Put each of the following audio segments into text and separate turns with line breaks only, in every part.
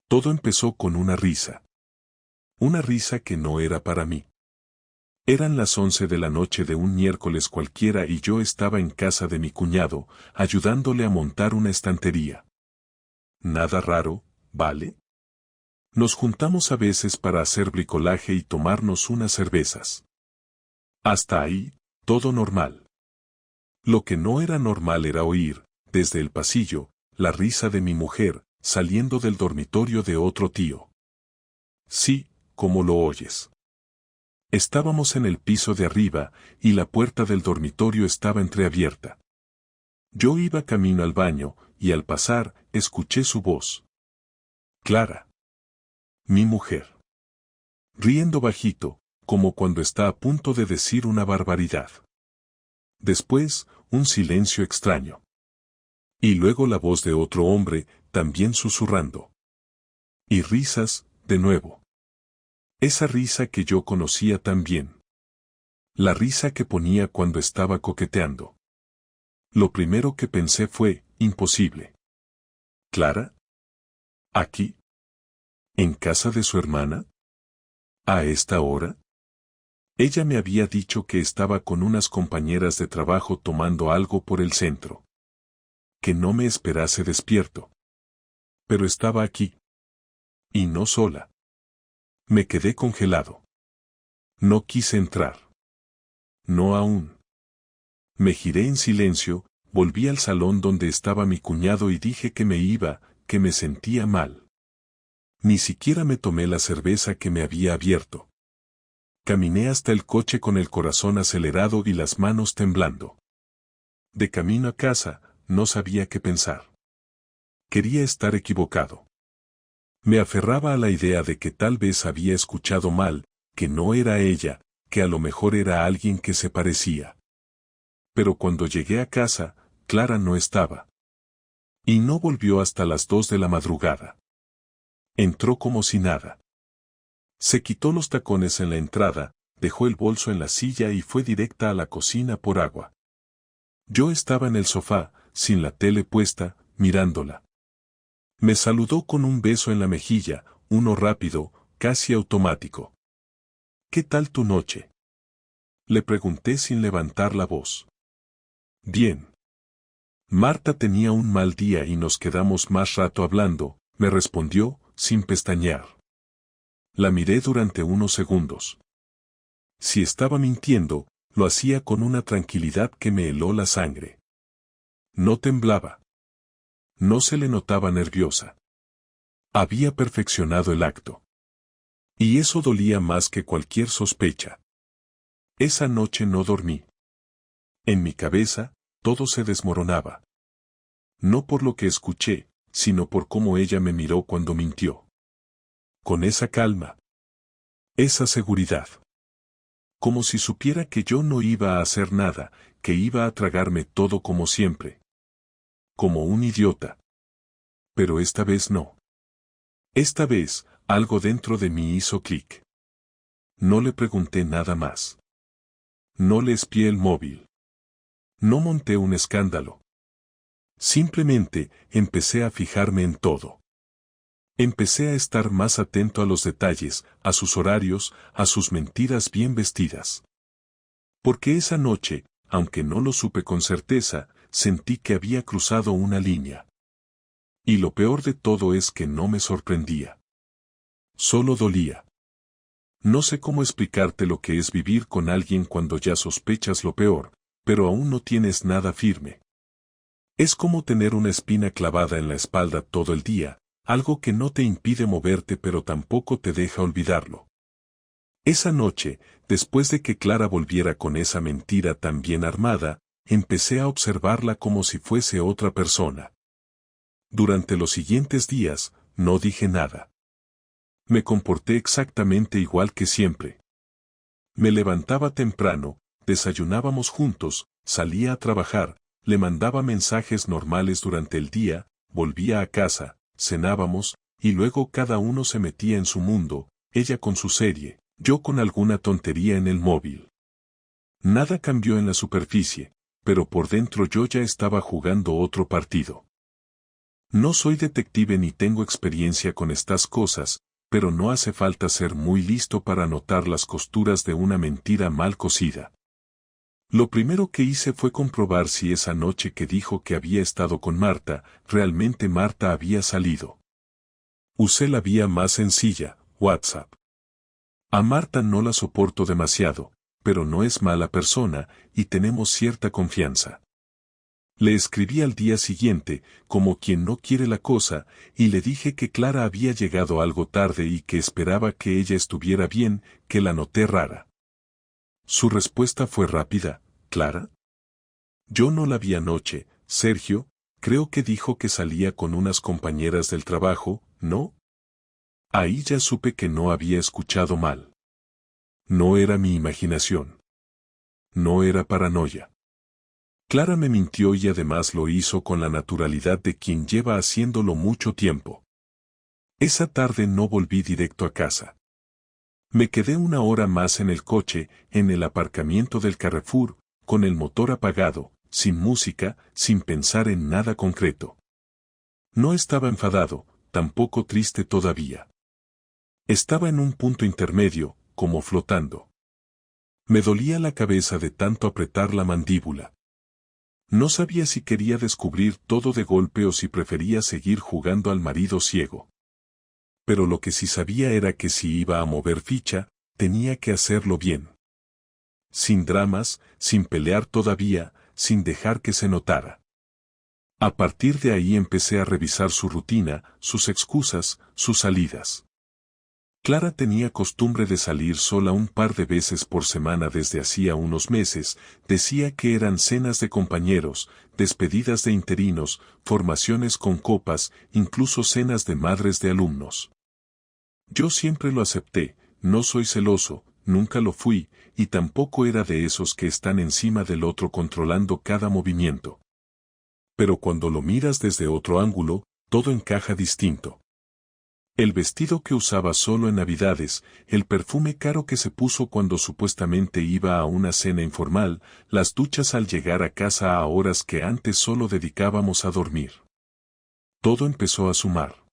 Todo empezó con una risa. Una risa que no era para mí. Eran las 11 de la noche de un miércoles cualquiera y yo estaba en casa de mi cuñado, ayudándole a montar una estantería. Nada raro, ¿vale? Nos juntamos a veces para hacer bricolaje y tomarnos unas cervezas. Hasta ahí, todo normal. Lo que no era normal era oír, desde el pasillo, la risa de mi mujer, saliendo del dormitorio de otro tío. Sí, como lo oyes. Estábamos en el piso de arriba, y la puerta del dormitorio estaba entreabierta. Yo iba camino al baño, y al pasar, escuché su voz. Clara. Mi mujer. Riendo bajito, como cuando está a punto de decir una barbaridad. Después, un silencio extraño. Y luego la voz de otro hombre, también susurrando. Y risas, de nuevo. Esa risa que yo conocía tan bien. La risa que ponía cuando estaba coqueteando. Lo primero que pensé fue, imposible. ¿Clara? ¿Aquí? ¿En casa de su hermana? ¿A esta hora? Ella me había dicho que estaba con unas compañeras de trabajo tomando algo por el centro. Que no me esperase despierto. Pero estaba aquí. Y no sola. Me quedé congelado. No quise entrar. No aún. Me giré en silencio, volví al salón donde estaba mi cuñado y dije que me iba, que me sentía mal. Ni siquiera me tomé la cerveza que me había abierto. Caminé hasta el coche con el corazón acelerado y las manos temblando. De camino a casa, no sabía qué pensar. Quería estar equivocado. Me aferraba a la idea de que tal vez había escuchado mal, que no era ella, que a lo mejor era alguien que se parecía. Pero cuando llegué a casa, Clara no estaba. Y no volvió hasta las 2 de la madrugada. Entró como si nada. Se quitó los tacones en la entrada, dejó el bolso en la silla y fue directa a la cocina por agua. Yo estaba en el sofá, sin la tele puesta, mirándola. Me saludó con un beso en la mejilla, uno rápido, casi automático. ¿Qué tal tu noche? Le pregunté sin levantar la voz. Bien. Marta tenía un mal día y nos quedamos más rato hablando, me respondió, sin pestañear. La miré durante unos segundos. Si estaba mintiendo, lo hacía con una tranquilidad que me heló la sangre. No temblaba. No se le notaba nerviosa. Había perfeccionado el acto. Y eso dolía más que cualquier sospecha. Esa noche no dormí. En mi cabeza, todo se desmoronaba. No por lo que escuché, sino por cómo ella me miró cuando mintió. Con esa calma. Esa seguridad. Como si supiera que yo no iba a hacer nada, que iba a tragarme todo como siempre. Como un idiota. Pero esta vez no. Esta vez, algo dentro de mí hizo clic. No le pregunté nada más. No le espié el móvil. No monté un escándalo. Simplemente, empecé a fijarme en todo. Empecé a estar más atento a los detalles, a sus horarios, a sus mentiras bien vestidas. Porque esa noche, aunque no lo supe con certeza, sentí que había cruzado una línea. Y lo peor de todo es que no me sorprendía. Solo dolía. No sé cómo explicarte lo que es vivir con alguien cuando ya sospechas lo peor, pero aún no tienes nada firme. Es como tener una espina clavada en la espalda todo el día, algo que no te impide moverte pero tampoco te deja olvidarlo. Esa noche, después de que Clara volviera con esa mentira tan bien armada, empecé a observarla como si fuese otra persona. Durante los siguientes días, no dije nada. Me comporté exactamente igual que siempre. Me levantaba temprano, desayunábamos juntos, salía a trabajar, le mandaba mensajes normales durante el día, volvía a casa, cenábamos, y luego cada uno se metía en su mundo, ella con su serie, yo con alguna tontería en el móvil. Nada cambió en la superficie, pero por dentro yo ya estaba jugando otro partido. No soy detective ni tengo experiencia con estas cosas, pero no hace falta ser muy listo para notar las costuras de una mentira mal cosida. Lo primero que hice fue comprobar si esa noche que dijo que había estado con Marta, realmente Marta había salido. Usé la vía más sencilla, WhatsApp. A Marta no la soporto demasiado, pero no es mala persona, y tenemos cierta confianza. Le escribí al día siguiente, como quien no quiere la cosa, y le dije que Clara había llegado algo tarde y que esperaba que ella estuviera bien, que la noté rara. Su respuesta fue rápida: ¿Clara? Yo no la vi anoche, Sergio, creo que dijo que salía con unas compañeras del trabajo, ¿no? Ahí ya supe que no había escuchado mal. No era mi imaginación. No era paranoia. Clara me mintió y además lo hizo con la naturalidad de quien lleva haciéndolo mucho tiempo. Esa tarde no volví directo a casa. Me quedé una hora más en el coche, en el aparcamiento del Carrefour, con el motor apagado, sin música, sin pensar en nada concreto. No estaba enfadado, tampoco triste todavía. Estaba en un punto intermedio, como flotando. Me dolía la cabeza de tanto apretar la mandíbula. No sabía si quería descubrir todo de golpe o si prefería seguir jugando al marido ciego. Pero lo que sí sabía era que si iba a mover ficha, tenía que hacerlo bien. Sin dramas, sin pelear todavía, sin dejar que se notara. A partir de ahí empecé a revisar su rutina, sus excusas, sus salidas. Clara tenía costumbre de salir sola un par de veces por semana desde hacía unos meses, decía que eran cenas de compañeros, despedidas de interinos, formaciones con copas, incluso cenas de madres de alumnos. Yo siempre lo acepté, no soy celoso, nunca lo fui, y tampoco era de esos que están encima del otro controlando cada movimiento. Pero cuando lo miras desde otro ángulo, todo encaja distinto. El vestido que usaba solo en Navidades, el perfume caro que se puso cuando supuestamente iba a una cena informal, las duchas al llegar a casa a horas que antes solo dedicábamos a dormir. Todo empezó a sumar.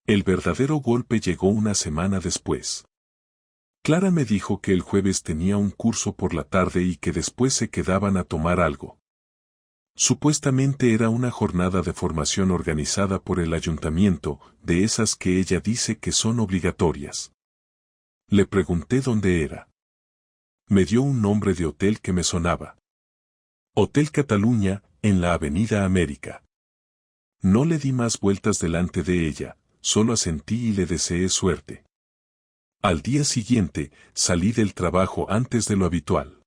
El verdadero golpe llegó una semana después. Clara me dijo que el jueves tenía un curso por la tarde y que después se quedaban a tomar algo. Supuestamente era una jornada de formación organizada por el ayuntamiento, de esas que ella dice que son obligatorias. Le pregunté dónde era. Me dio un nombre de hotel que me sonaba. Hotel Cataluña, en la Avenida América. No le di más vueltas delante de ella, solo asentí y le deseé suerte. Al día siguiente, salí del trabajo antes de lo habitual.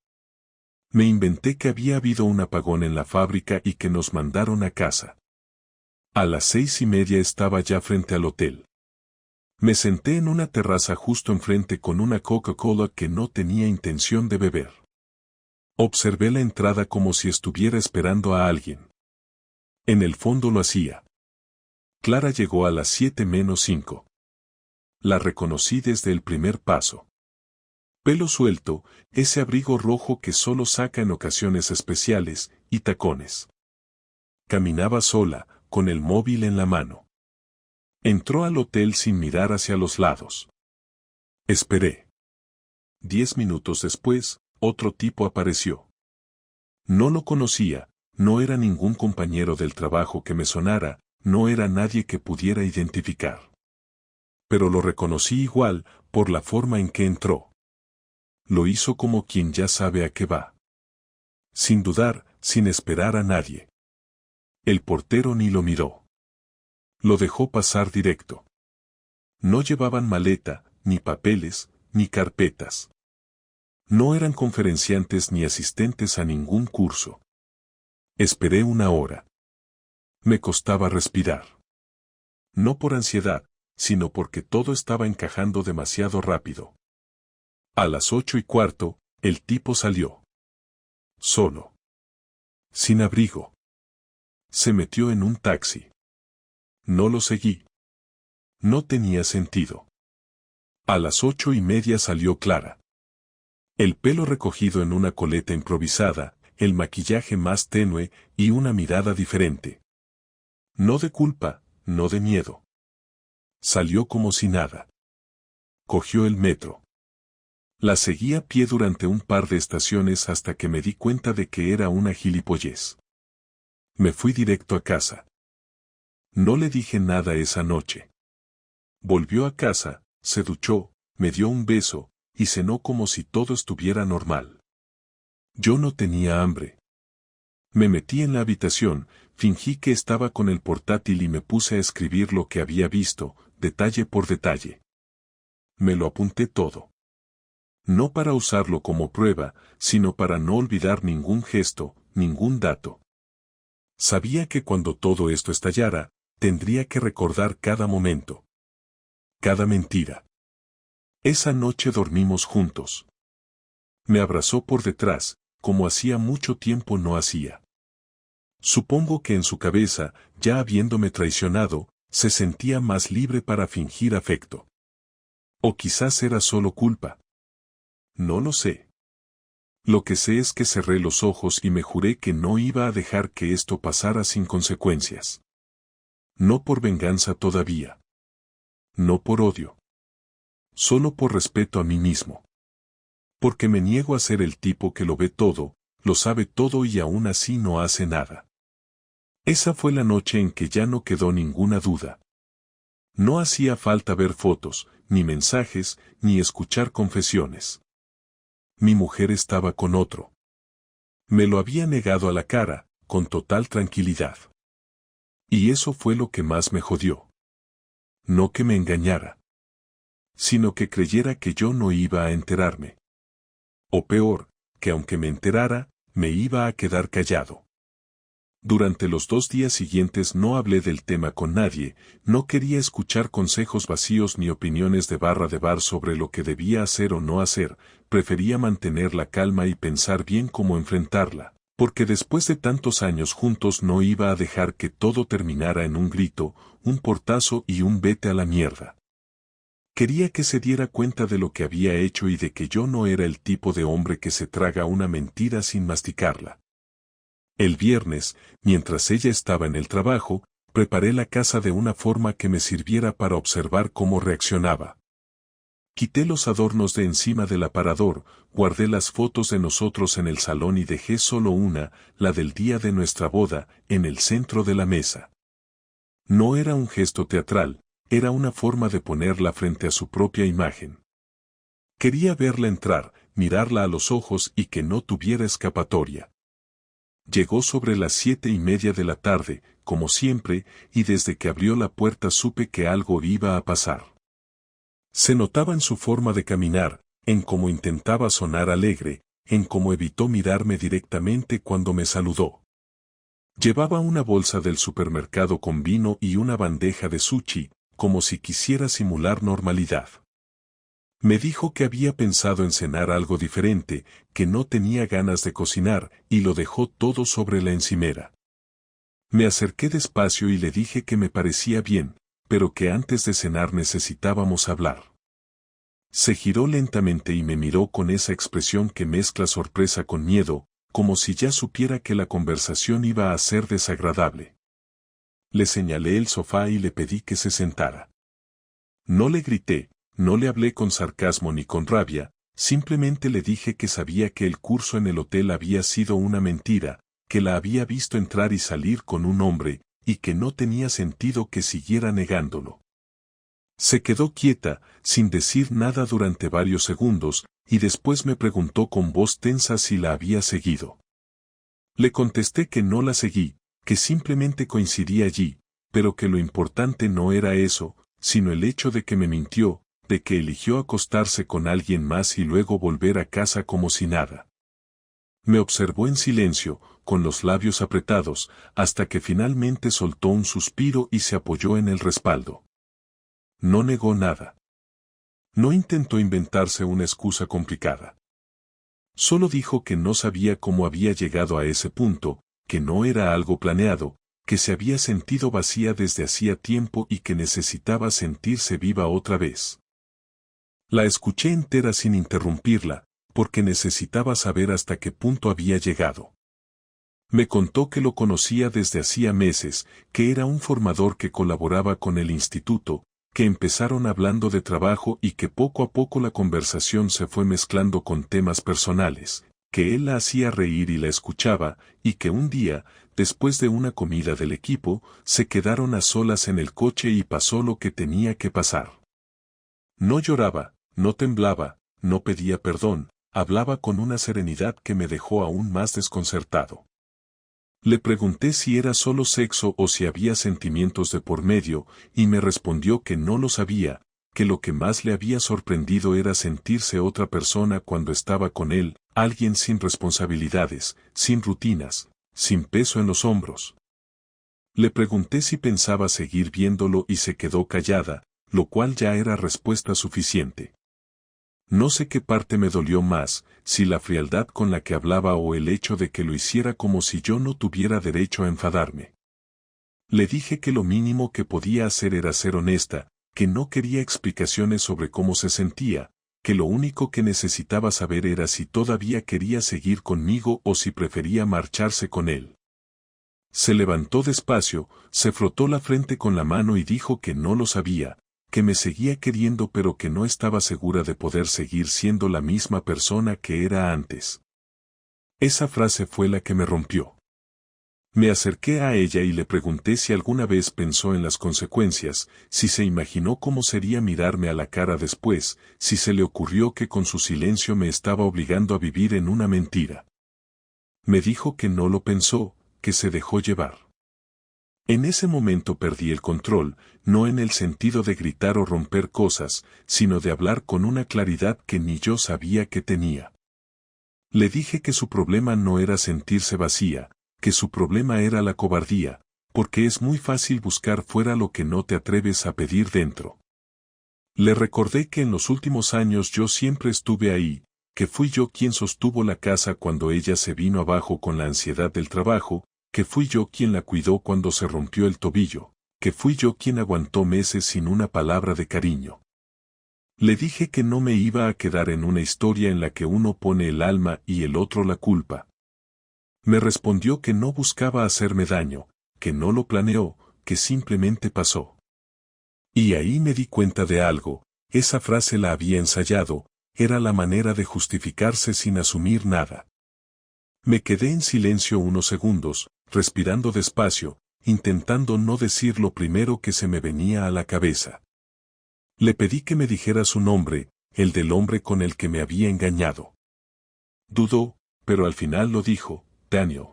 Me inventé que había habido un apagón en la fábrica y que nos mandaron a casa. A las 6:30 estaba ya frente al hotel. Me senté en una terraza justo enfrente con una Coca-Cola que no tenía intención de beber. Observé la entrada como si estuviera esperando a alguien. En el fondo lo hacía. Clara llegó a las 7:05. La reconocí desde el primer paso. Pelo suelto, ese abrigo rojo que solo saca en ocasiones especiales, y tacones. Caminaba sola, con el móvil en la mano. Entró al hotel sin mirar hacia los lados. Esperé. 10 minutos después, otro tipo apareció. No lo conocía, no era ningún compañero del trabajo que me sonara, no era nadie que pudiera identificar. Pero lo reconocí igual, por la forma en que entró. Lo hizo como quien ya sabe a qué va. Sin dudar, sin esperar a nadie. El portero ni lo miró. Lo dejó pasar directo. No llevaban maleta, ni papeles, ni carpetas. No eran conferenciantes ni asistentes a ningún curso. Esperé una hora. Me costaba respirar. No por ansiedad, sino porque todo estaba encajando demasiado rápido. A las 8:15, el tipo salió. Solo. Sin abrigo. Se metió en un taxi. No lo seguí. No tenía sentido. A las 8:30 salió Clara. El pelo recogido en una coleta improvisada, el maquillaje más tenue y una mirada diferente. No de culpa, no de miedo. Salió como si nada. Cogió el metro. La seguí a pie durante un par de estaciones hasta que me di cuenta de que era una gilipollez. Me fui directo a casa. No le dije nada esa noche. Volvió a casa, se duchó, me dio un beso, y cenó como si todo estuviera normal. Yo no tenía hambre. Me metí en la habitación, fingí que estaba con el portátil y me puse a escribir lo que había visto, detalle por detalle. Me lo apunté todo. No para usarlo como prueba, sino para no olvidar ningún gesto, ningún dato. Sabía que cuando todo esto estallara, tendría que recordar cada momento. Cada mentira. Esa noche dormimos juntos. Me abrazó por detrás, como hacía mucho tiempo no hacía. Supongo que en su cabeza, ya habiéndome traicionado, se sentía más libre para fingir afecto. O quizás era solo culpa. No lo sé. Lo que sé es que cerré los ojos y me juré que no iba a dejar que esto pasara sin consecuencias. No por venganza todavía. No por odio. Solo por respeto a mí mismo. Porque me niego a ser el tipo que lo ve todo, lo sabe todo y aún así no hace nada. Esa fue la noche en que ya no quedó ninguna duda. No hacía falta ver fotos, ni mensajes, ni escuchar confesiones. Mi mujer estaba con otro. Me lo había negado a la cara, con total tranquilidad. Y eso fue lo que más me jodió. No que me engañara, sino que creyera que yo no iba a enterarme. O peor, que aunque me enterara, me iba a quedar callado. Durante los 2 días siguientes no hablé del tema con nadie, no quería escuchar consejos vacíos ni opiniones de bar sobre lo que debía hacer o no hacer, prefería mantener la calma y pensar bien cómo enfrentarla, porque después de tantos años juntos no iba a dejar que todo terminara en un grito, un portazo y un vete a la mierda. Quería que se diera cuenta de lo que había hecho y de que yo no era el tipo de hombre que se traga una mentira sin masticarla. El viernes, mientras ella estaba en el trabajo, preparé la casa de una forma que me sirviera para observar cómo reaccionaba. Quité los adornos de encima del aparador, guardé las fotos de nosotros en el salón y dejé solo una, la del día de nuestra boda, en el centro de la mesa. No era un gesto teatral, era una forma de ponerla frente a su propia imagen. Quería verla entrar, mirarla a los ojos y que no tuviera escapatoria. Llegó sobre las 7:30 de la tarde, como siempre, y desde que abrió la puerta supe que algo iba a pasar. Se notaba en su forma de caminar, en cómo intentaba sonar alegre, en cómo evitó mirarme directamente cuando me saludó. Llevaba una bolsa del supermercado con vino y una bandeja de sushi, como si quisiera simular normalidad. Me dijo que había pensado en cenar algo diferente, que no tenía ganas de cocinar, y lo dejó todo sobre la encimera. Me acerqué despacio y le dije que me parecía bien, pero que antes de cenar necesitábamos hablar. Se giró lentamente y me miró con esa expresión que mezcla sorpresa con miedo, como si ya supiera que la conversación iba a ser desagradable. Le señalé el sofá y le pedí que se sentara. No le grité. No le hablé con sarcasmo ni con rabia, simplemente le dije que sabía que el curso en el hotel había sido una mentira, que la había visto entrar y salir con un hombre, y que no tenía sentido que siguiera negándolo. Se quedó quieta, sin decir nada durante varios segundos, y después me preguntó con voz tensa si la había seguido. Le contesté que no la seguí, que simplemente coincidí allí, pero que lo importante no era eso, sino el hecho de que me mintió, de que eligió acostarse con alguien más y luego volver a casa como si nada. Me observó en silencio, con los labios apretados, hasta que finalmente soltó un suspiro y se apoyó en el respaldo. No negó nada. No intentó inventarse una excusa complicada. Solo dijo que no sabía cómo había llegado a ese punto, que no era algo planeado, que se había sentido vacía desde hacía tiempo y que necesitaba sentirse viva otra vez. La escuché entera sin interrumpirla, porque necesitaba saber hasta qué punto había llegado. Me contó que lo conocía desde hacía meses, que era un formador que colaboraba con el instituto, que empezaron hablando de trabajo y que poco a poco la conversación se fue mezclando con temas personales, que él la hacía reír y la escuchaba, y que un día, después de una comida del equipo, se quedaron a solas en el coche y pasó lo que tenía que pasar. No lloraba, no temblaba, no pedía perdón, hablaba con una serenidad que me dejó aún más desconcertado. Le pregunté si era solo sexo o si había sentimientos de por medio, y me respondió que no lo sabía, que lo que más le había sorprendido era sentirse otra persona cuando estaba con él, alguien sin responsabilidades, sin rutinas, sin peso en los hombros. Le pregunté si pensaba seguir viéndolo y se quedó callada, lo cual ya era respuesta suficiente. No sé qué parte me dolió más, si la frialdad con la que hablaba o el hecho de que lo hiciera como si yo no tuviera derecho a enfadarme. Le dije que lo mínimo que podía hacer era ser honesta, que no quería explicaciones sobre cómo se sentía, que lo único que necesitaba saber era si todavía quería seguir conmigo o si prefería marcharse con él. Se levantó despacio, se frotó la frente con la mano y dijo que no lo sabía, que me seguía queriendo pero que no estaba segura de poder seguir siendo la misma persona que era antes. Esa frase fue la que me rompió. Me acerqué a ella y le pregunté si alguna vez pensó en las consecuencias, si se imaginó cómo sería mirarme a la cara después, si se le ocurrió que con su silencio me estaba obligando a vivir en una mentira. Me dijo que no lo pensó, que se dejó llevar. En ese momento perdí el control, no en el sentido de gritar o romper cosas, sino de hablar con una claridad que ni yo sabía que tenía. Le dije que su problema no era sentirse vacía, que su problema era la cobardía, porque es muy fácil buscar fuera lo que no te atreves a pedir dentro. Le recordé que en los últimos años yo siempre estuve ahí, que fui yo quien sostuvo la casa cuando ella se vino abajo con la ansiedad del trabajo, que fui yo quien la cuidó cuando se rompió el tobillo, que fui yo quien aguantó meses sin una palabra de cariño. Le dije que no me iba a quedar en una historia en la que uno pone el alma y el otro la culpa. Me respondió que no buscaba hacerme daño, que no lo planeó, que simplemente pasó. Y ahí me di cuenta de algo, esa frase la había ensayado, era la manera de justificarse sin asumir nada. Me quedé en silencio unos segundos, respirando despacio, intentando no decir lo primero que se me venía a la cabeza. Le pedí que me dijera su nombre, el del hombre con el que me había engañado. Dudó, pero al final lo dijo, Daniel.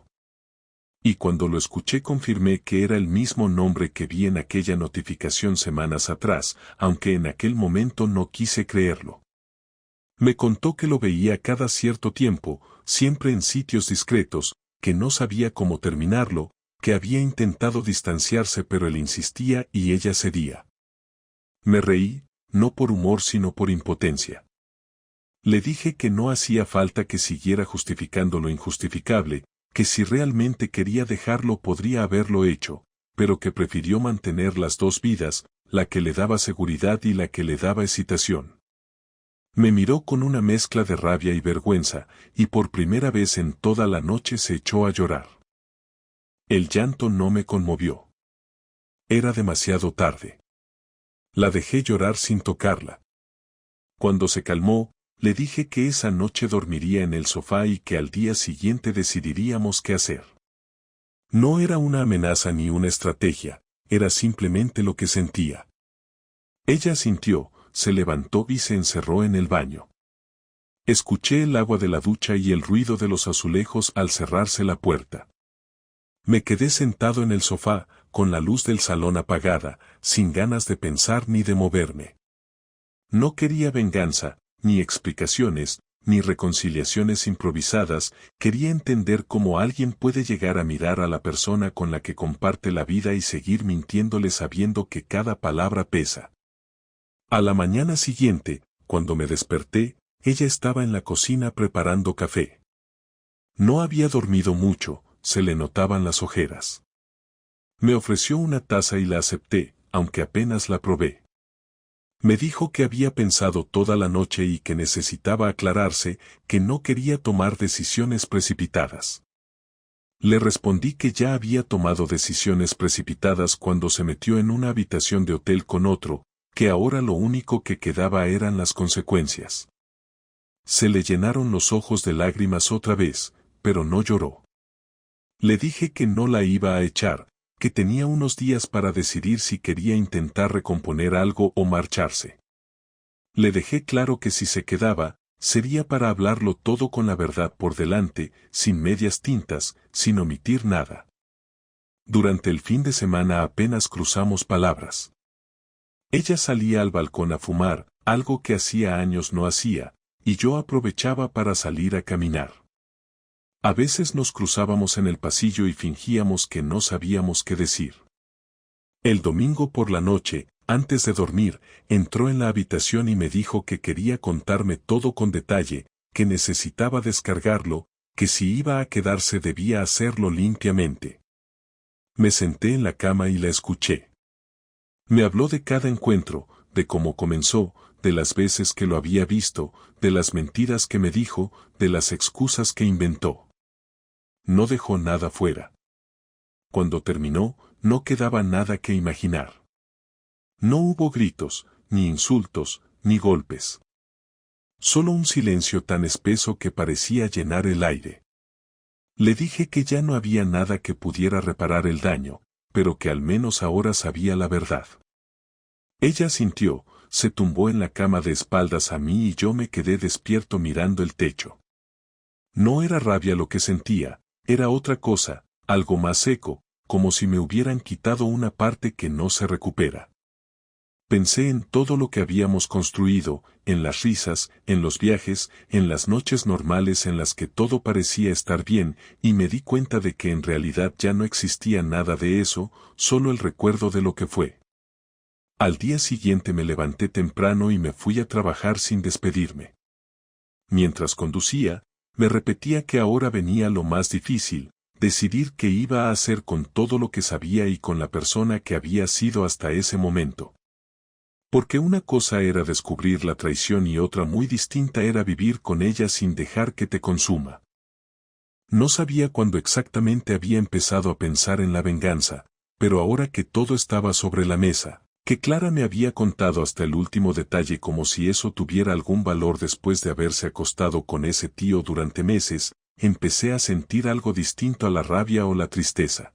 Y cuando lo escuché confirmé que era el mismo nombre que vi en aquella notificación semanas atrás, aunque en aquel momento no quise creerlo. Me contó que lo veía cada cierto tiempo, siempre en sitios discretos, que no sabía cómo terminarlo, que había intentado distanciarse pero él insistía y ella cedía. Me reí, no por humor sino por impotencia. Le dije que no hacía falta que siguiera justificando lo injustificable, que si realmente quería dejarlo podría haberlo hecho, pero que prefirió mantener las dos vidas, la que le daba seguridad y la que le daba excitación. Me miró con una mezcla de rabia y vergüenza, y por primera vez en toda la noche se echó a llorar. El llanto no me conmovió. Era demasiado tarde. La dejé llorar sin tocarla. Cuando se calmó, le dije que esa noche dormiría en el sofá y que al día siguiente decidiríamos qué hacer. No era una amenaza ni una estrategia, era simplemente lo que sentía. Ella sintió, se levantó y se encerró en el baño. Escuché el agua de la ducha y el ruido de los azulejos al cerrarse la puerta. Me quedé sentado en el sofá, con la luz del salón apagada, sin ganas de pensar ni de moverme. No quería venganza, ni explicaciones, ni reconciliaciones improvisadas, quería entender cómo alguien puede llegar a mirar a la persona con la que comparte la vida y seguir mintiéndole sabiendo que cada palabra pesa. A la mañana siguiente, cuando me desperté, ella estaba en la cocina preparando café. No había dormido mucho, se le notaban las ojeras. Me ofreció una taza y la acepté, aunque apenas la probé. Me dijo que había pensado toda la noche y que necesitaba aclararse, que no quería tomar decisiones precipitadas. Le respondí que ya había tomado decisiones precipitadas cuando se metió en una habitación de hotel con otro, que ahora lo único que quedaba eran las consecuencias. Se le llenaron los ojos de lágrimas otra vez, pero no lloró. Le dije que no la iba a echar, que tenía unos días para decidir si quería intentar recomponer algo o marcharse. Le dejé claro que si se quedaba, sería para hablarlo todo con la verdad por delante, sin medias tintas, sin omitir nada. Durante el fin de semana apenas cruzamos palabras. Ella salía al balcón a fumar, algo que hacía años no hacía, y yo aprovechaba para salir a caminar. A veces nos cruzábamos en el pasillo y fingíamos que no sabíamos qué decir. El domingo por la noche, antes de dormir, entró en la habitación y me dijo que quería contarme todo con detalle, que necesitaba descargarlo, que si iba a quedarse debía hacerlo limpiamente. Me senté en la cama y la escuché. Me habló de cada encuentro, de cómo comenzó, de las veces que lo había visto, de las mentiras que me dijo, de las excusas que inventó. No dejó nada fuera. Cuando terminó, no quedaba nada que imaginar. No hubo gritos, ni insultos, ni golpes. Solo un silencio tan espeso que parecía llenar el aire. Le dije que ya no había nada que pudiera reparar el daño, pero que al menos ahora sabía la verdad. Ella sintió, se tumbó en la cama de espaldas a mí y yo me quedé despierto mirando el techo. No era rabia lo que sentía, era otra cosa, algo más seco, como si me hubieran quitado una parte que no se recupera. Pensé en todo lo que habíamos construido, en las risas, en los viajes, en las noches normales en las que todo parecía estar bien, y me di cuenta de que en realidad ya no existía nada de eso, solo el recuerdo de lo que fue. Al día siguiente me levanté temprano y me fui a trabajar sin despedirme. Mientras conducía, me repetía que ahora venía lo más difícil, decidir qué iba a hacer con todo lo que sabía y con la persona que había sido hasta ese momento. Porque una cosa era descubrir la traición y otra muy distinta era vivir con ella sin dejar que te consuma. No sabía cuándo exactamente había empezado a pensar en la venganza, pero ahora que todo estaba sobre la mesa, que Clara me había contado hasta el último detalle como si eso tuviera algún valor después de haberse acostado con ese tío durante meses, empecé a sentir algo distinto a la rabia o la tristeza.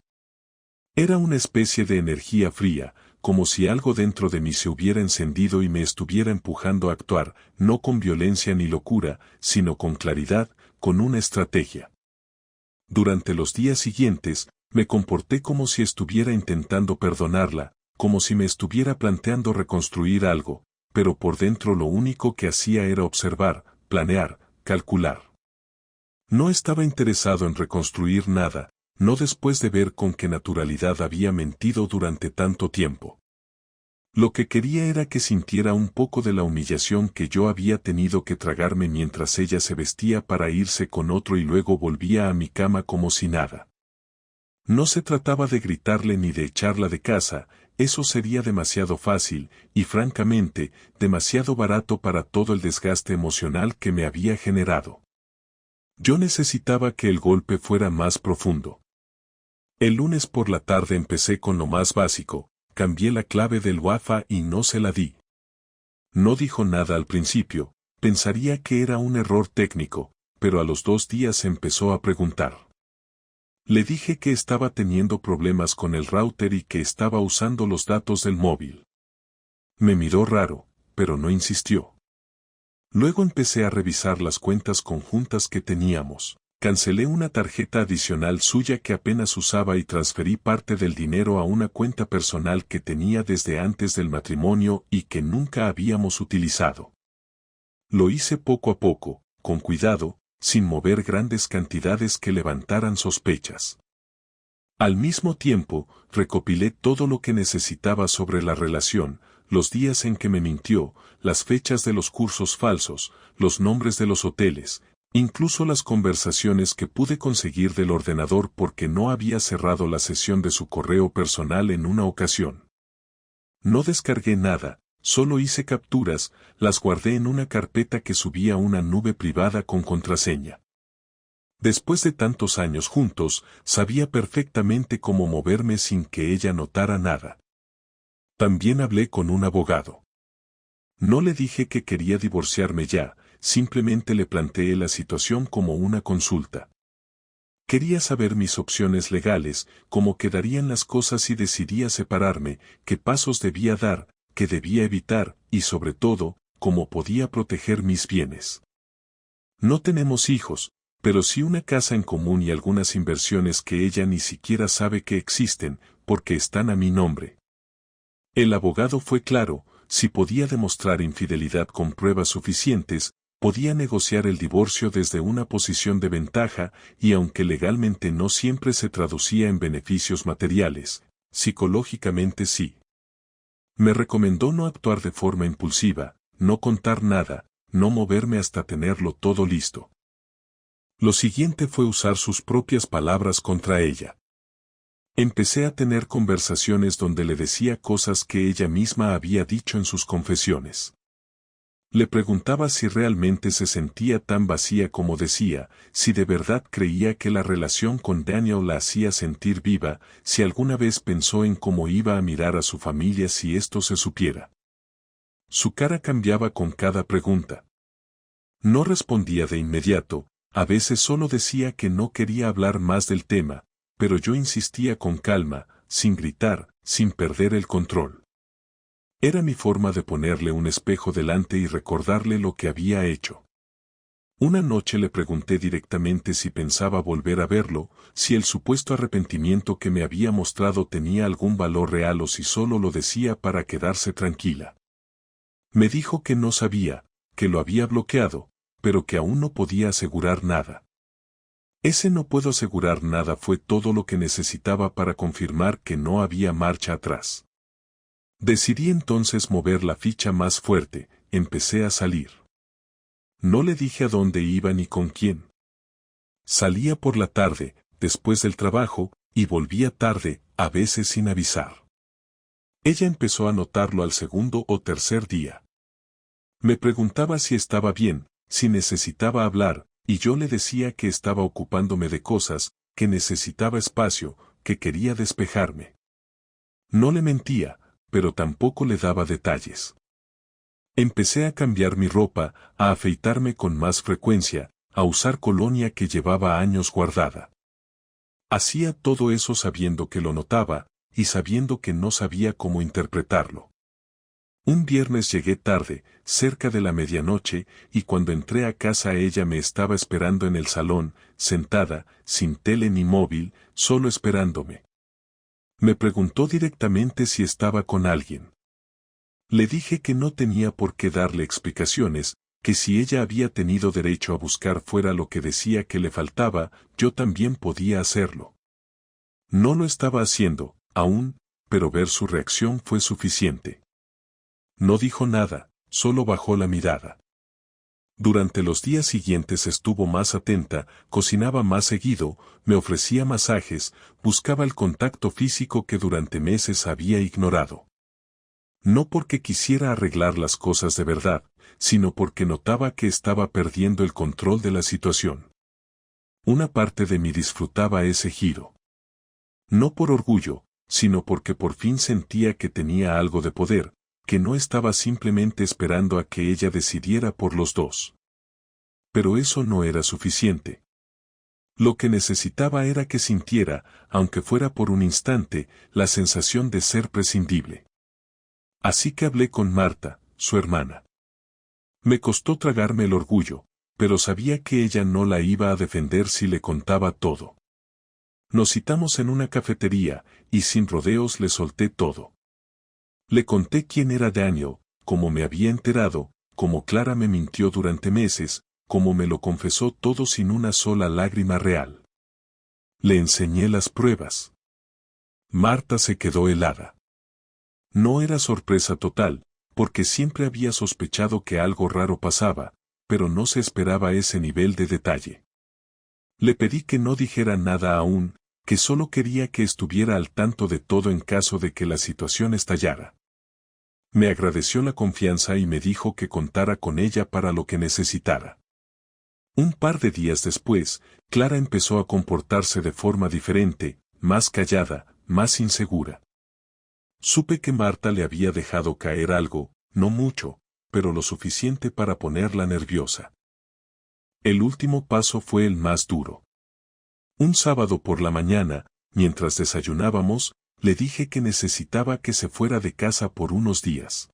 Era una especie de energía fría, como si algo dentro de mí se hubiera encendido y me estuviera empujando a actuar, no con violencia ni locura, sino con claridad, con una estrategia. Durante los días siguientes, me comporté como si estuviera intentando perdonarla, como si me estuviera planteando reconstruir algo, pero por dentro lo único que hacía era observar, planear, calcular. No estaba interesado en reconstruir nada, no después de ver con qué naturalidad había mentido durante tanto tiempo. Lo que quería era que sintiera un poco de la humillación que yo había tenido que tragarme mientras ella se vestía para irse con otro y luego volvía a mi cama como si nada. No se trataba de gritarle ni de echarla de casa, eso sería demasiado fácil, y francamente, demasiado barato para todo el desgaste emocional que me había generado. Yo necesitaba que el golpe fuera más profundo. El lunes por la tarde empecé con lo más básico, cambié la clave del Wi-Fi y no se la di. No dijo nada al principio, pensaría que era un error técnico, pero a los 2 días empezó a preguntar. Le dije que estaba teniendo problemas con el router y que estaba usando los datos del móvil. Me miró raro, pero no insistió. Luego empecé a revisar las cuentas conjuntas que teníamos. Cancelé una tarjeta adicional suya que apenas usaba y transferí parte del dinero a una cuenta personal que tenía desde antes del matrimonio y que nunca habíamos utilizado. Lo hice poco a poco, con cuidado, sin mover grandes cantidades que levantaran sospechas. Al mismo tiempo, recopilé todo lo que necesitaba sobre la relación, los días en que me mintió, las fechas de los cursos falsos, los nombres de los hoteles, incluso las conversaciones que pude conseguir del ordenador porque no había cerrado la sesión de su correo personal en una ocasión. No descargué nada, solo hice capturas, las guardé en una carpeta que subí a una nube privada con contraseña. Después de tantos años juntos, sabía perfectamente cómo moverme sin que ella notara nada. También hablé con un abogado. No le dije que quería divorciarme ya, simplemente le planteé la situación como una consulta. Quería saber mis opciones legales, cómo quedarían las cosas si decidía separarme, qué pasos debía dar, qué debía evitar, y sobre todo, cómo podía proteger mis bienes. No tenemos hijos, pero sí una casa en común y algunas inversiones que ella ni siquiera sabe que existen, porque están a mi nombre. El abogado fue claro, si podía demostrar infidelidad con pruebas suficientes, podía negociar el divorcio desde una posición de ventaja y aunque legalmente no siempre se traducía en beneficios materiales, psicológicamente sí. Me recomendó no actuar de forma impulsiva, no contar nada, no moverme hasta tenerlo todo listo. Lo siguiente fue usar sus propias palabras contra ella. Empecé a tener conversaciones donde le decía cosas que ella misma había dicho en sus confesiones. Le preguntaba si realmente se sentía tan vacía como decía, si de verdad creía que la relación con Daniel la hacía sentir viva, si alguna vez pensó en cómo iba a mirar a su familia si esto se supiera. Su cara cambiaba con cada pregunta. No respondía de inmediato, a veces solo decía que no quería hablar más del tema, pero yo insistía con calma, sin gritar, sin perder el control. Era mi forma de ponerle un espejo delante y recordarle lo que había hecho. Una noche le pregunté directamente si pensaba volver a verlo, si el supuesto arrepentimiento que me había mostrado tenía algún valor real o si solo lo decía para quedarse tranquila. Me dijo que no sabía, que lo había bloqueado, pero que aún no podía asegurar nada. Ese no puedo asegurar nada fue todo lo que necesitaba para confirmar que no había marcha atrás. Decidí entonces mover la ficha más fuerte, empecé a salir. No le dije a dónde iba ni con quién. Salía por la tarde, después del trabajo, y volvía tarde, a veces sin avisar. Ella empezó a notarlo al segundo o tercer día. Me preguntaba si estaba bien, si necesitaba hablar, y yo le decía que estaba ocupándome de cosas, que necesitaba espacio, que quería despejarme. No le mentía, pero tampoco le daba detalles. Empecé a cambiar mi ropa, a afeitarme con más frecuencia, a usar colonia que llevaba años guardada. Hacía todo eso sabiendo que lo notaba, y sabiendo que no sabía cómo interpretarlo. Un viernes llegué tarde, cerca de la medianoche, y cuando entré a casa ella me estaba esperando en el salón, sentada, sin tele ni móvil, solo esperándome. Me preguntó directamente si estaba con alguien. Le dije que no tenía por qué darle explicaciones, que si ella había tenido derecho a buscar fuera lo que decía que le faltaba, yo también podía hacerlo. No lo estaba haciendo, aún, pero ver su reacción fue suficiente. No dijo nada, solo bajó la mirada. Durante los días siguientes estuvo más atenta, cocinaba más seguido, me ofrecía masajes, buscaba el contacto físico que durante meses había ignorado. No porque quisiera arreglar las cosas de verdad, sino porque notaba que estaba perdiendo el control de la situación. Una parte de mí disfrutaba ese giro. No por orgullo, sino porque por fin sentía que tenía algo de poder, que no estaba simplemente esperando a que ella decidiera por los dos. Pero eso no era suficiente. Lo que necesitaba era que sintiera, aunque fuera por un instante, la sensación de ser prescindible. Así que hablé con Marta, su hermana. Me costó tragarme el orgullo, pero sabía que ella no la iba a defender si le contaba todo. Nos citamos en una cafetería, y sin rodeos le solté todo. Le conté quién era Daniel, cómo me había enterado, cómo Clara me mintió durante meses, cómo me lo confesó todo sin una sola lágrima real. Le enseñé las pruebas. Marta se quedó helada. No era sorpresa total, porque siempre había sospechado que algo raro pasaba, pero no se esperaba ese nivel de detalle. Le pedí que no dijera nada aún, que solo quería que estuviera al tanto de todo en caso de que la situación estallara. Me agradeció la confianza y me dijo que contara con ella para lo que necesitara. Un par de días después, Clara empezó a comportarse de forma diferente, más callada, más insegura. Supe que Marta le había dejado caer algo, no mucho, pero lo suficiente para ponerla nerviosa. El último paso fue el más duro. Un sábado por la mañana, mientras desayunábamos, le dije que necesitaba que se fuera de casa por unos días.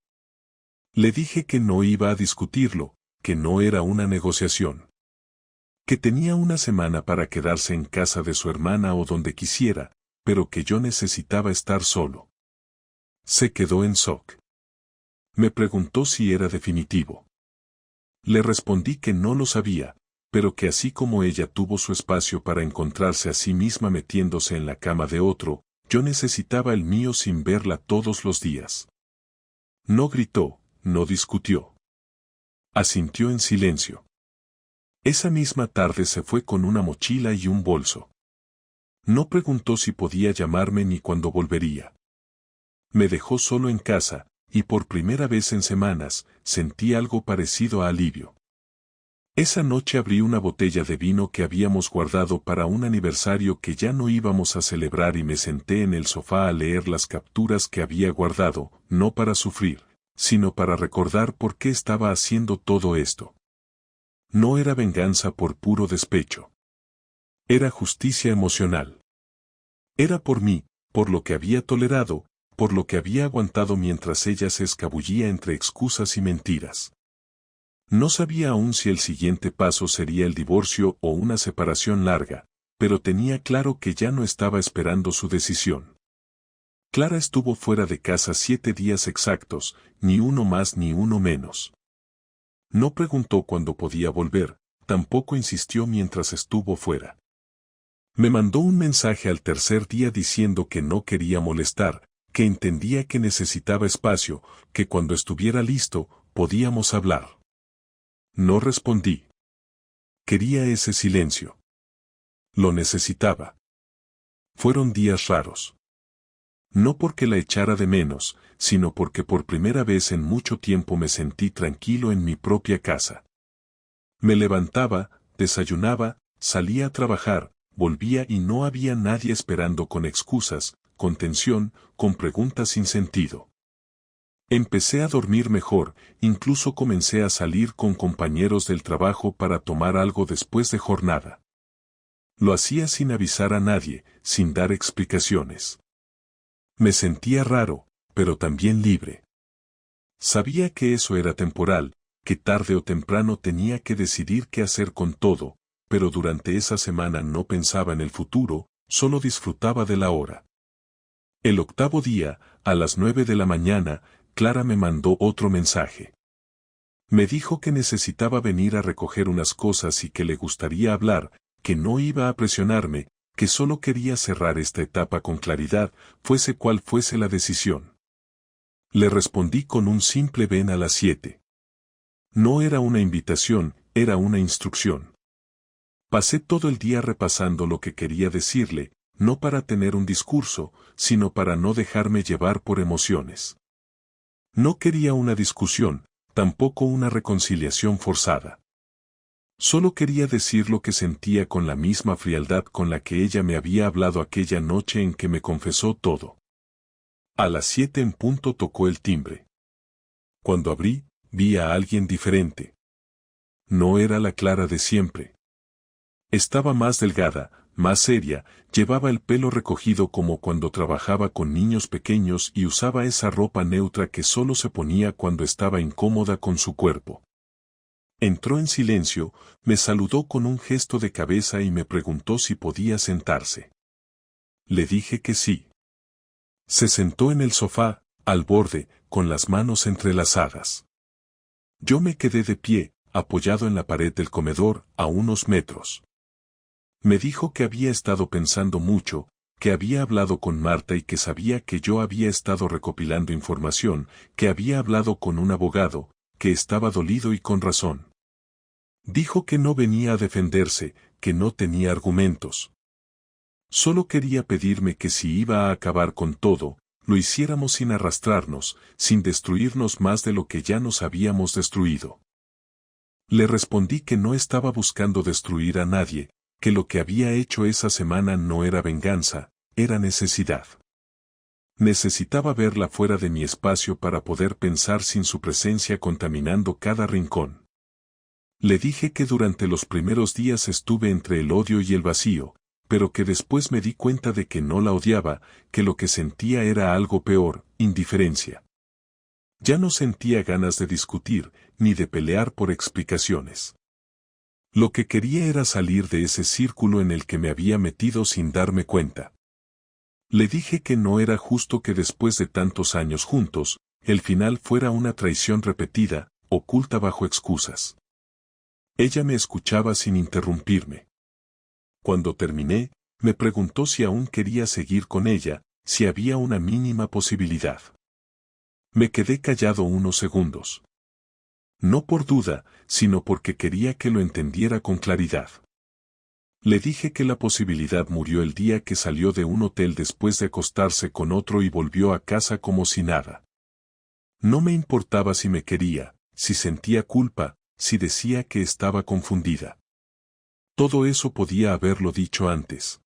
Le dije que no iba a discutirlo, que no era una negociación. Que tenía una semana para quedarse en casa de su hermana o donde quisiera, pero que yo necesitaba estar solo. Se quedó en shock. Me preguntó si era definitivo. Le respondí que no lo sabía, pero que así como ella tuvo su espacio para encontrarse a sí misma metiéndose en la cama de otro, yo necesitaba el mío sin verla todos los días. No gritó, no discutió. Asintió en silencio. Esa misma tarde se fue con una mochila y un bolso. No preguntó si podía llamarme ni cuándo volvería. Me dejó solo en casa, y por primera vez en semanas, sentí algo parecido a alivio. Esa noche abrí una botella de vino que habíamos guardado para un aniversario que ya no íbamos a celebrar y me senté en el sofá a leer las capturas que había guardado, no para sufrir, sino para recordar por qué estaba haciendo todo esto. No era venganza por puro despecho. Era justicia emocional. Era por mí, por lo que había tolerado, por lo que había aguantado mientras ella se escabullía entre excusas y mentiras. No sabía aún si el siguiente paso sería el divorcio o una separación larga, pero tenía claro que ya no estaba esperando su decisión. Clara estuvo fuera de casa 7 días exactos, ni uno más ni uno menos. No preguntó cuándo podía volver, tampoco insistió mientras estuvo fuera. Me mandó un mensaje al tercer día diciendo que no quería molestar, que entendía que necesitaba espacio, que cuando estuviera listo, podíamos hablar. No respondí. Quería ese silencio. Lo necesitaba. Fueron días raros. No porque la echara de menos, sino porque por primera vez en mucho tiempo me sentí tranquilo en mi propia casa. Me levantaba, desayunaba, salía a trabajar, volvía y no había nadie esperando con excusas, con tensión, con preguntas sin sentido. Empecé a dormir mejor, incluso comencé a salir con compañeros del trabajo para tomar algo después de jornada. Lo hacía sin avisar a nadie, sin dar explicaciones. Me sentía raro, pero también libre. Sabía que eso era temporal, que tarde o temprano tenía que decidir qué hacer con todo, pero durante esa semana no pensaba en el futuro, solo disfrutaba de la hora. El octavo día, a las 9 de la mañana, Clara me mandó otro mensaje. Me dijo que necesitaba venir a recoger unas cosas y que le gustaría hablar, que no iba a presionarme, que solo quería cerrar esta etapa con claridad, fuese cual fuese la decisión. Le respondí con un simple ven a las 7. No era una invitación, era una instrucción. Pasé todo el día repasando lo que quería decirle, no para tener un discurso, sino para no dejarme llevar por emociones. No quería una discusión, tampoco una reconciliación forzada. Solo quería decir lo que sentía con la misma frialdad con la que ella me había hablado aquella noche en que me confesó todo. A las 7 en punto tocó el timbre. Cuando abrí, vi a alguien diferente. No era la Clara de siempre. Estaba más delgada, más seria, llevaba el pelo recogido como cuando trabajaba con niños pequeños y usaba esa ropa neutra que solo se ponía cuando estaba incómoda con su cuerpo. Entró en silencio, me saludó con un gesto de cabeza y me preguntó si podía sentarse. Le dije que sí. Se sentó en el sofá, al borde, con las manos entrelazadas. Yo me quedé de pie, apoyado en la pared del comedor, a unos metros. Me dijo que había estado pensando mucho, que había hablado con Marta y que sabía que yo había estado recopilando información, que había hablado con un abogado, que estaba dolido y con razón. Dijo que no venía a defenderse, que no tenía argumentos. Solo quería pedirme que si iba a acabar con todo, lo hiciéramos sin arrastrarnos, sin destruirnos más de lo que ya nos habíamos destruido. Le respondí que no estaba buscando destruir a nadie, que lo que había hecho esa semana no era venganza, era necesidad. Necesitaba verla fuera de mi espacio para poder pensar sin su presencia contaminando cada rincón. Le dije que durante los primeros días estuve entre el odio y el vacío, pero que después me di cuenta de que no la odiaba, que lo que sentía era algo peor, indiferencia. Ya no sentía ganas de discutir, ni de pelear por explicaciones. Lo que quería era salir de ese círculo en el que me había metido sin darme cuenta. Le dije que no era justo que después de tantos años juntos, el final fuera una traición repetida, oculta bajo excusas. Ella me escuchaba sin interrumpirme. Cuando terminé, me preguntó si aún quería seguir con ella, si había una mínima posibilidad. Me quedé callado unos segundos. No por duda, sino porque quería que lo entendiera con claridad. Le dije que la posibilidad murió el día que salió de un hotel después de acostarse con otro y volvió a casa como si nada. No me importaba si me quería, si sentía culpa, si decía que estaba confundida. Todo eso podía haberlo dicho antes.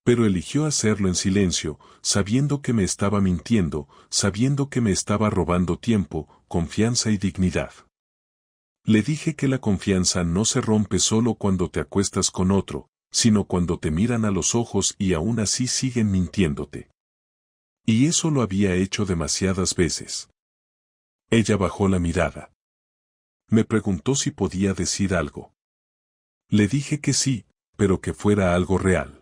Pero eligió hacerlo en silencio, sabiendo que me estaba mintiendo, sabiendo que me estaba robando tiempo, confianza y dignidad. Le dije que la confianza no se rompe solo cuando te acuestas con otro, sino cuando te miran a los ojos y aún así siguen mintiéndote. Y eso lo había hecho demasiadas veces. Ella bajó la mirada. Me preguntó si podía decir algo. Le dije que sí, pero que fuera algo real.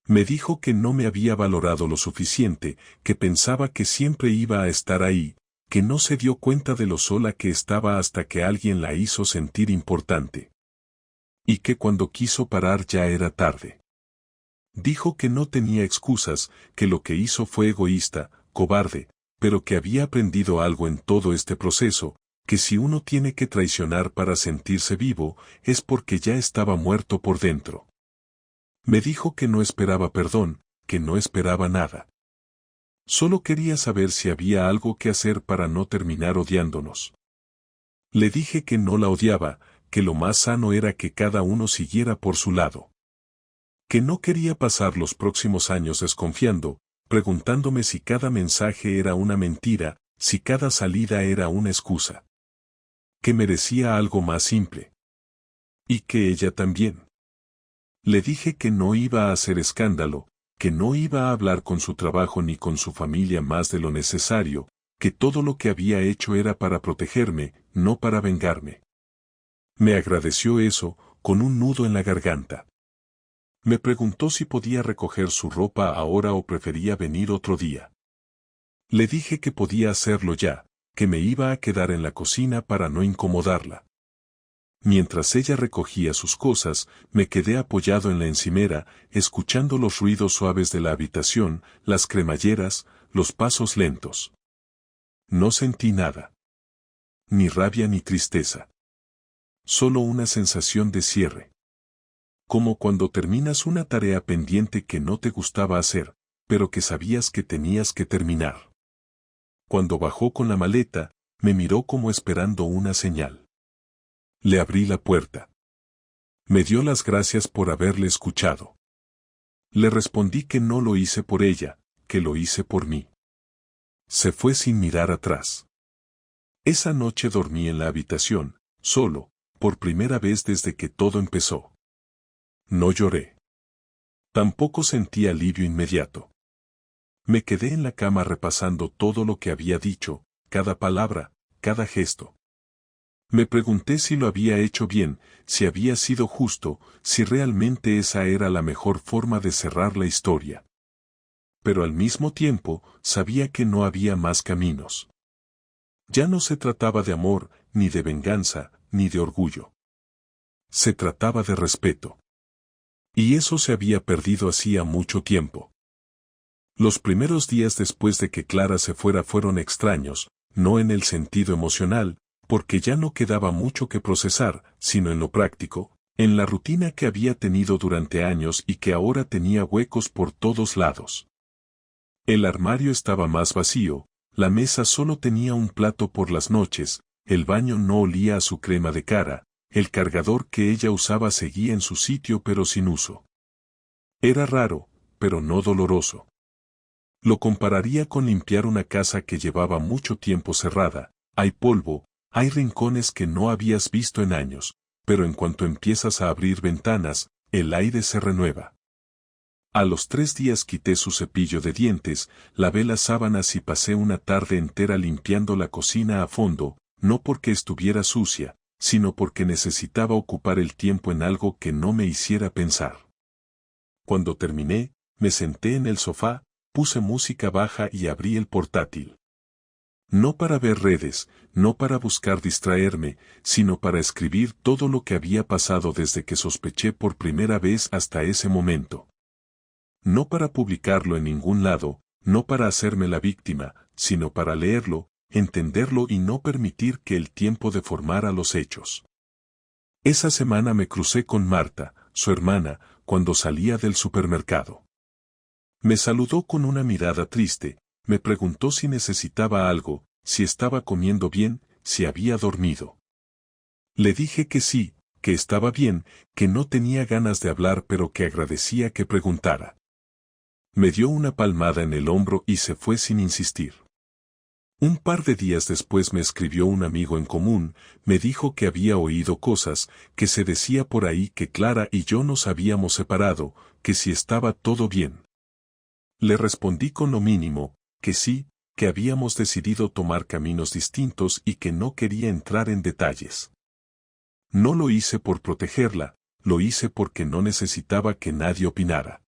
Me dijo que no me había valorado lo suficiente, que pensaba que siempre iba a estar ahí, que no se dio cuenta de lo sola que estaba hasta que alguien la hizo sentir importante. Y que cuando quiso parar ya era tarde. Dijo que no tenía excusas, que lo que hizo fue egoísta, cobarde, pero que había aprendido algo en todo este proceso, que si uno tiene que traicionar para sentirse vivo, es porque ya estaba muerto por dentro. Me dijo que no esperaba perdón, que no esperaba nada. Solo quería saber si había algo que hacer para no terminar odiándonos. Le dije que no la odiaba, que lo más sano era que cada uno siguiera por su lado. Que no quería pasar los próximos años desconfiando, preguntándome si cada mensaje era una mentira, si cada salida era una excusa. Que merecía algo más simple. Y que ella también. Le dije que no iba a hacer escándalo, que no iba a hablar con su trabajo ni con su familia más de lo necesario, que todo lo que había hecho era para protegerme, no para vengarme. Me agradeció eso, con un nudo en la garganta. Me preguntó si podía recoger su ropa ahora o prefería venir otro día. Le dije que podía hacerlo ya, que me iba a quedar en la cocina para no incomodarla. Mientras ella recogía sus cosas, me quedé apoyado en la encimera, escuchando los ruidos suaves de la habitación, las cremalleras, los pasos lentos. No sentí nada. Ni rabia ni tristeza. Solo una sensación de cierre. Como cuando terminas una tarea pendiente que no te gustaba hacer, pero que sabías que tenías que terminar. Cuando bajó con la maleta, me miró como esperando una señal. Le abrí la puerta. Me dio las gracias por haberle escuchado. Le respondí que no lo hice por ella, que lo hice por mí. Se fue sin mirar atrás. Esa noche dormí en la habitación, solo, por primera vez desde que todo empezó. No lloré. Tampoco sentí alivio inmediato. Me quedé en la cama repasando todo lo que había dicho, cada palabra, cada gesto. Me pregunté si lo había hecho bien, si había sido justo, si realmente esa era la mejor forma de cerrar la historia. Pero al mismo tiempo, sabía que no había más caminos. Ya no se trataba de amor, ni de venganza, ni de orgullo. Se trataba de respeto. Y eso se había perdido hacía mucho tiempo. Los primeros días después de que Clara se fuera fueron extraños, no en el sentido emocional, porque ya no quedaba mucho que procesar, sino en lo práctico, en la rutina que había tenido durante años y que ahora tenía huecos por todos lados. El armario estaba más vacío, la mesa solo tenía un plato por las noches, el baño no olía a su crema de cara, el cargador que ella usaba seguía en su sitio pero sin uso. Era raro, pero no doloroso. Lo compararía con limpiar una casa que llevaba mucho tiempo cerrada. Hay polvo, hay rincones que no habías visto en años, pero en cuanto empiezas a abrir ventanas, el aire se renueva. A los 3 días quité su cepillo de dientes, lavé las sábanas y pasé una tarde entera limpiando la cocina a fondo, no porque estuviera sucia, sino porque necesitaba ocupar el tiempo en algo que no me hiciera pensar. Cuando terminé, me senté en el sofá, puse música baja y abrí el portátil. No para ver redes, no para buscar distraerme, sino para escribir todo lo que había pasado desde que sospeché por primera vez hasta ese momento. No para publicarlo en ningún lado, no para hacerme la víctima, sino para leerlo, entenderlo y no permitir que el tiempo deformara los hechos. Esa semana me crucé con Marta, su hermana, cuando salía del supermercado. Me saludó con una mirada triste, me preguntó si necesitaba algo, si estaba comiendo bien, si había dormido. Le dije que sí, que estaba bien, que no tenía ganas de hablar pero que agradecía que preguntara. Me dio una palmada en el hombro y se fue sin insistir. Un par de días después me escribió un amigo en común, me dijo que había oído cosas, que se decía por ahí que Clara y yo nos habíamos separado, que si estaba todo bien. Le respondí con lo mínimo, que sí, que habíamos decidido tomar caminos distintos y que no quería entrar en detalles. No lo hice por protegerla, lo hice porque no necesitaba que nadie opinara.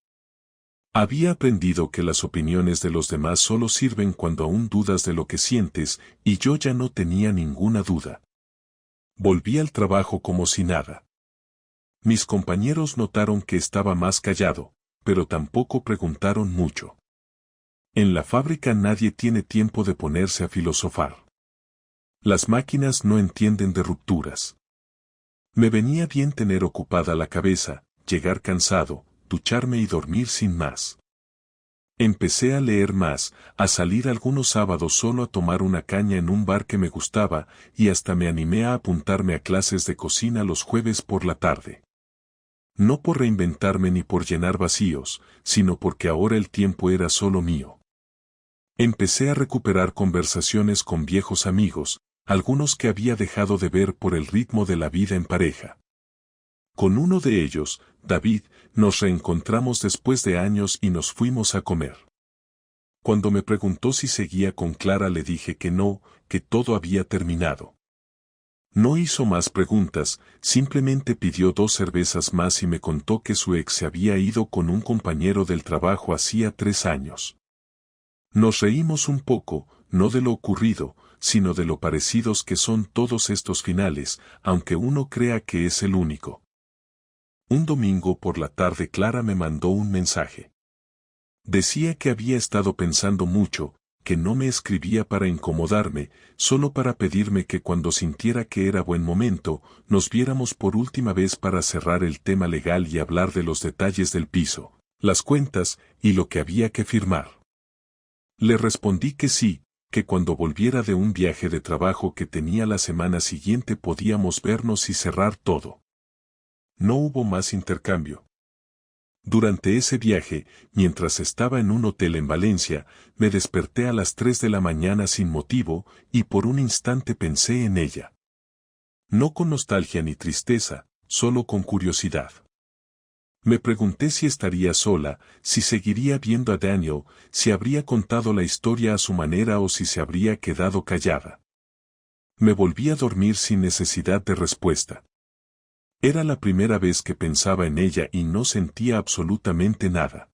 Había aprendido que las opiniones de los demás solo sirven cuando aún dudas de lo que sientes, y yo ya no tenía ninguna duda. Volví al trabajo como si nada. Mis compañeros notaron que estaba más callado, pero tampoco preguntaron mucho. En la fábrica nadie tiene tiempo de ponerse a filosofar. Las máquinas no entienden de rupturas. Me venía bien tener ocupada la cabeza, llegar cansado, ducharme y dormir sin más. Empecé a leer más, a salir algunos sábados solo a tomar una caña en un bar que me gustaba, y hasta me animé a apuntarme a clases de cocina los jueves por la tarde. No por reinventarme ni por llenar vacíos, sino porque ahora el tiempo era solo mío. Empecé a recuperar conversaciones con viejos amigos, algunos que había dejado de ver por el ritmo de la vida en pareja. Con uno de ellos, David, nos reencontramos después de años y nos fuimos a comer. Cuando me preguntó si seguía con Clara le dije que no, que todo había terminado. No hizo más preguntas, simplemente pidió 2 cervezas más y me contó que su ex se había ido con un compañero del trabajo hacía 3 años. Nos reímos un poco, no de lo ocurrido, sino de lo parecidos que son todos estos finales, aunque uno crea que es el único. Un domingo por la tarde Clara me mandó un mensaje. Decía que había estado pensando mucho, que no me escribía para incomodarme, solo para pedirme que cuando sintiera que era buen momento, nos viéramos por última vez para cerrar el tema legal y hablar de los detalles del piso, las cuentas y lo que había que firmar. Le respondí que sí, que cuando volviera de un viaje de trabajo que tenía la semana siguiente podíamos vernos y cerrar todo. No hubo más intercambio. Durante ese viaje, mientras estaba en un hotel en Valencia, me desperté a las 3 de la mañana sin motivo, y por un instante pensé en ella. No con nostalgia ni tristeza, solo con curiosidad. Me pregunté si estaría sola, si seguiría viendo a Daniel, si habría contado la historia a su manera o si se habría quedado callada. Me volví a dormir sin necesidad de respuesta. Era la primera vez que pensaba en ella y no sentía absolutamente nada.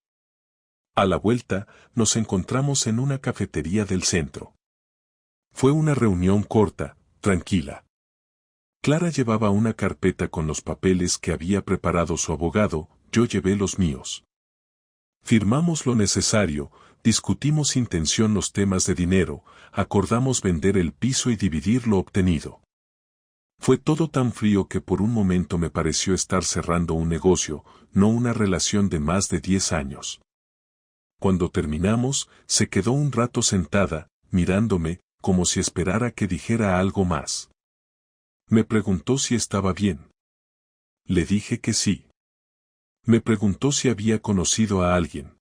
A la vuelta, nos encontramos en una cafetería del centro. Fue una reunión corta, tranquila. Clara llevaba una carpeta con los papeles que había preparado su abogado, yo llevé los míos. Firmamos lo necesario, discutimos sin tensión los temas de dinero, acordamos vender el piso y dividir lo obtenido. Fue todo tan frío que por un momento me pareció estar cerrando un negocio, no una relación de más de 10 años. Cuando terminamos, se quedó un rato sentada, mirándome, como si esperara que dijera algo más. Me preguntó si estaba bien. Le dije que sí. Me preguntó si había conocido a alguien.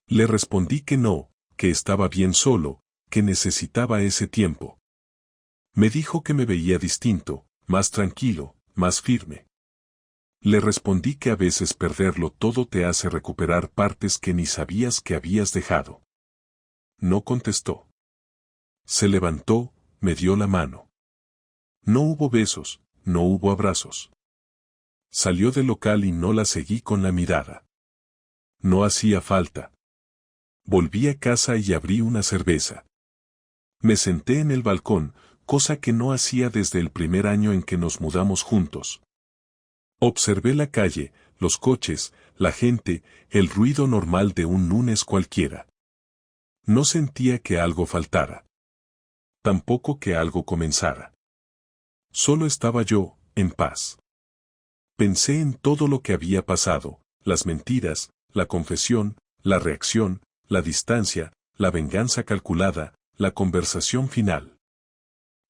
Le respondí que no, que estaba bien solo, que necesitaba ese tiempo. Me dijo que me veía distinto, más tranquilo, más firme. Le respondí que a veces perderlo todo te hace recuperar partes que ni sabías que habías dejado. No contestó. Se levantó, me dio la mano. No hubo besos, no hubo abrazos. Salió del local y no la seguí con la mirada. No hacía falta. Volví a casa y abrí una cerveza. Me senté en el balcón, cosa que no hacía desde el primer año en que nos mudamos juntos. Observé la calle, los coches, la gente, el ruido normal de un lunes cualquiera. No sentía que algo faltara. Tampoco que algo comenzara. Solo estaba yo, en paz. Pensé en todo lo que había pasado, las mentiras, la confesión, la reacción, la distancia, la venganza calculada, la conversación final.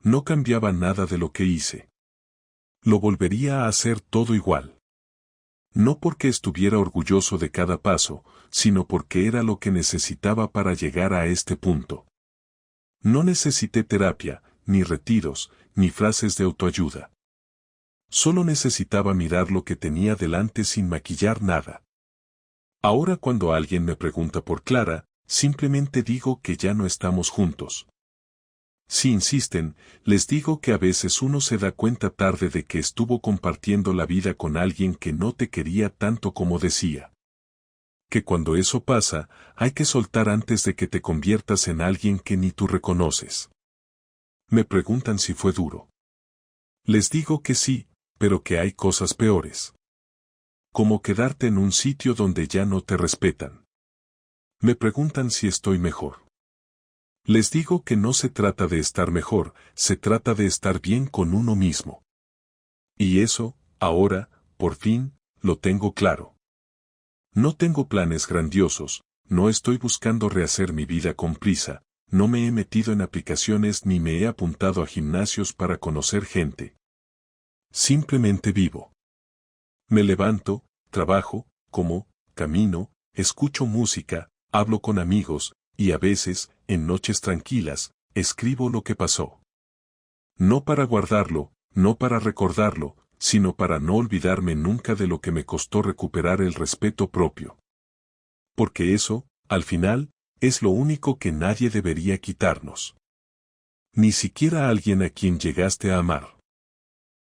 No cambiaba nada de lo que hice. Lo volvería a hacer todo igual. No porque estuviera orgulloso de cada paso, sino porque era lo que necesitaba para llegar a este punto. No necesité terapia, ni retiros, ni frases de autoayuda. Solo necesitaba mirar lo que tenía delante sin maquillar nada. Ahora cuando alguien me pregunta por Clara, simplemente digo que ya no estamos juntos. Si insisten, les digo que a veces uno se da cuenta tarde de que estuvo compartiendo la vida con alguien que no te quería tanto como decía. Que cuando eso pasa, hay que soltar antes de que te conviertas en alguien que ni tú reconoces. Me preguntan si fue duro. Les digo que sí, pero que hay cosas peores. Como quedarte en un sitio donde ya no te respetan. Me preguntan si estoy mejor. Les digo que no se trata de estar mejor, se trata de estar bien con uno mismo. Y eso, ahora, por fin, lo tengo claro. No tengo planes grandiosos, no estoy buscando rehacer mi vida con prisa, no me he metido en aplicaciones ni me he apuntado a gimnasios para conocer gente. Simplemente vivo. Me levanto, trabajo, como, camino, escucho música, hablo con amigos, y a veces, en noches tranquilas, escribo lo que pasó. No para guardarlo, no para recordarlo, sino para no olvidarme nunca de lo que me costó recuperar el respeto propio. Porque eso, al final, es lo único que nadie debería quitarnos. Ni siquiera alguien a quien llegaste a amar.